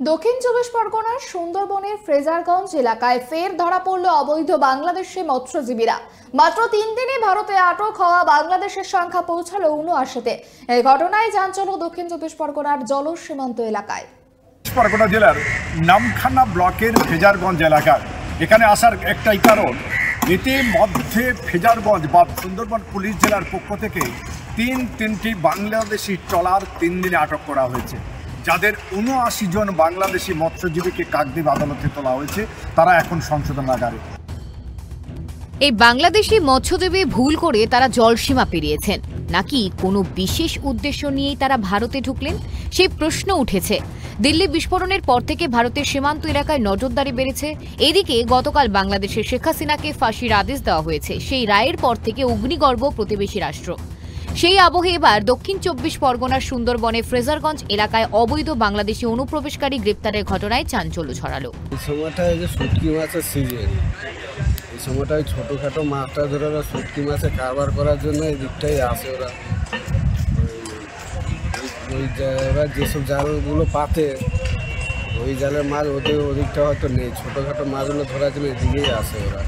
দক্ষিণ চব্বিশ পরগনার সুন্দরবনের ফ্রেজারগঞ্জ এলাকায় ফের ধরা পড়ল অবৈধ বাংলাদেশি মৎস্যজীবীরা। মাত্র 3 দিনে ভারতে আটক হওয়া বাংলাদেশের সংখ্যা পৌঁছালো 79-তে। এই ঘটনায় চাঞ্চল্য দক্ষিণ চব্বিশ পরগনার জল সীমান্ত এলাকায়। পরগনা জেলার নামখানা ব্লকের ফ্রেজারগঞ্জ এলাকায় এখানে আসার একটাই কারণ, ইতিমধ্যে ফ্রেজারগঞ্জ বা সুন্দরবন পুলিশ জেলার পক্ষ থেকে তিনটি বাংলাদেশি ট্রলার 3 দিনে আটক করা হয়েছে, যাদের 79 জন বাংলাদেশি মৎস্যজীবীকে কাকদ্বীপ আদালতে তোলা হয়েছে। তারা এখন সংশোধনাগারে। এই বাংলাদেশি মৎস্যজীবী ভুল করে তারা জলসীমা পেরিয়েছেন নাকি কোনো বিশেষ উদ্দেশ্য নিয়েই তারা ভারতে ঢুকলেন, সেই প্রশ্ন উঠেছে। দিল্লি বিস্ফোরণের পর থেকে ভারতের সীমান্ত এলাকায় নজরদারি বেড়েছে। এদিকে গতকাল বাংলাদেশের শেখ হাসিনাকে ফাঁসির আদেশ দেওয়া হয়েছে। সেই রায়ের পর থেকে অগ্নিগর্ভ প্রতিবেশী রাষ্ট্র। সেই আবহে এবার দক্ষিণ চব্বিশ পরগনার সুন্দরবনে ফ্রেজারগঞ্জ এলাকায় অবৈধ বাংলাদেশি অনুপ্রবেশকারী গ্রেপ্তারের ঘটনায় চাঞ্চল্য ছড়ালো। এই সময়টায় যে শুটকি মাছের সিজন, এই সময়টায় ছোটোখাটো মাছটা ধরে ওরা শুটকি মাছে কারবার করার জন্য এই দিকটাই আসে। ওরা ওরা যেসব জালগুলো পাতে, ওই জালের মাছ ওদের ওদিকটা হয়তো নেই, ছোটোখাটো মাছগুলো ধরার জন্য এদিকেই আসে ওরা।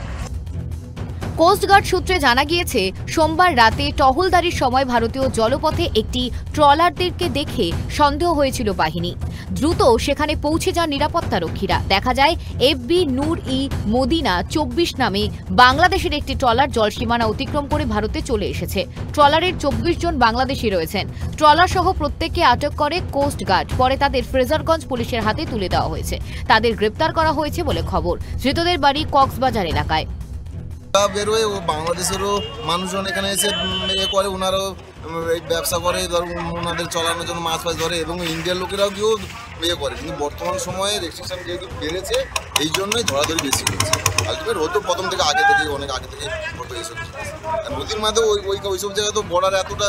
কোস্টগার্ড সূত্রে জানা গিয়েছে, সোমবার রাতে টহলদারির সময় ভারতীয় জলপথে একটি ট্রলারদেরকে দেখে সন্দেহ হয়েছিল বাহিনী। দ্রুত সেখানে পৌঁছে যান নিরাপত্তারক্ষীরা। দেখা যায় এফবি নূর-ই-মদিনা 24 নামে বাংলাদেশের একটি ট্রলার জলসীমানা অতিক্রম করে ভারতে চলে এসেছে। ট্রলারের 24 জন বাংলাদেশি রয়েছেন। ট্রলার সহ প্রত্যেককে আটক করে কোস্টগার্ড। পরে তাদের ফ্রেজারগঞ্জ পুলিশের হাতে তুলে দেওয়া হয়েছে। তাদের গ্রেপ্তার করা হয়েছে বলে খবর। ধৃতদের বাড়ি কক্সবাজার এলাকায়। বেরোয় ও বাংলাদেশেরও মানুষজন এখানে এসে করে, ওনারাও ব্যবসা করে, ধরুন ওনাদের চলানোর জন্য মাছ ফাছ ধরে, এবং ইন্ডিয়ার লোকেরাও গিয়েও করে। কিন্তু বর্তমান সময়ে রেস্ট্রিকশন যেহেতু বেড়েছে, এই জন্যই ধরাধরি বেশি হয়েছে। আলটিমেট হতো প্রথম থেকে, অনেক আগে থেকে হতো এইসব জিনিস। আর নদীর মাঝে ওইসব জায়গায় তো বর্ডার এতটা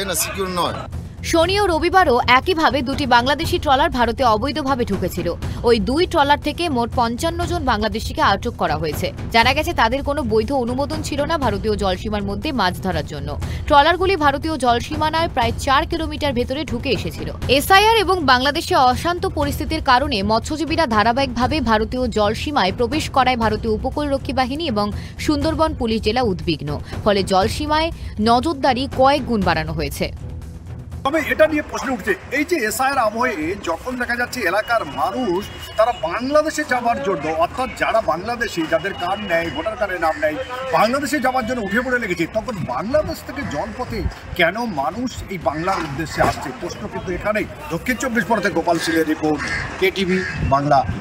না সিকিউর নয়। শনি ও রবিবারও একইভাবে দুটি বাংলাদেশি ট্রলার ভারতে অবৈধভাবে ঢুকেছিল। ওই দুই ট্রলার থেকে মোট 55 জন বাংলাদেশিকে আটক করা হয়েছে। জানা গেছে তাদের কোনো বৈধ অনুমোদন ছিল না ভারতীয় জলসীমার মধ্যে মাছ ধরার জন্য। ট্রলারগুলি ভারতীয় জলসীমানায় প্রায় 4 কিলোমিটার ভেতরে ঢুকে এসেছিল। এসআইআর এবং বাংলাদেশে অশান্ত পরিস্থিতির কারণে মৎস্যজীবীরা ধারাবাহিকভাবে ভারতীয় জলসীমায় প্রবেশ করায় ভারতীয় উপকূলরক্ষী বাহিনী এবং সুন্দরবন পুলিশ জেলা উদ্বিগ্ন। ফলে জলসীমায় নজরদারি কয়েক গুণ বাড়ানো হয়েছে। তবে এটা নিয়ে প্রশ্ন উঠছে, এই যে এসআইআর আবহে যখন দেখা যাচ্ছে এলাকার মানুষ তারা বাংলাদেশে যাওয়ার জন্য, অর্থাৎ যারা বাংলাদেশি, যাদের কার্ড নেয়, ভোটার কার্ডের নাম নেয়, বাংলাদেশে যাওয়ার জন্য উঠে পড়ে লেগেছে, তখন বাংলাদেশ থেকে জলপথে কেন মানুষ এই বাংলার উদ্দেশ্যে আসছে? প্রশ্ন কিন্তু এখানেই। দক্ষিণ চব্বিশ পরগনা থেকে গোপাল সিংহের রিপোর্ট, কেটিভি বাংলা।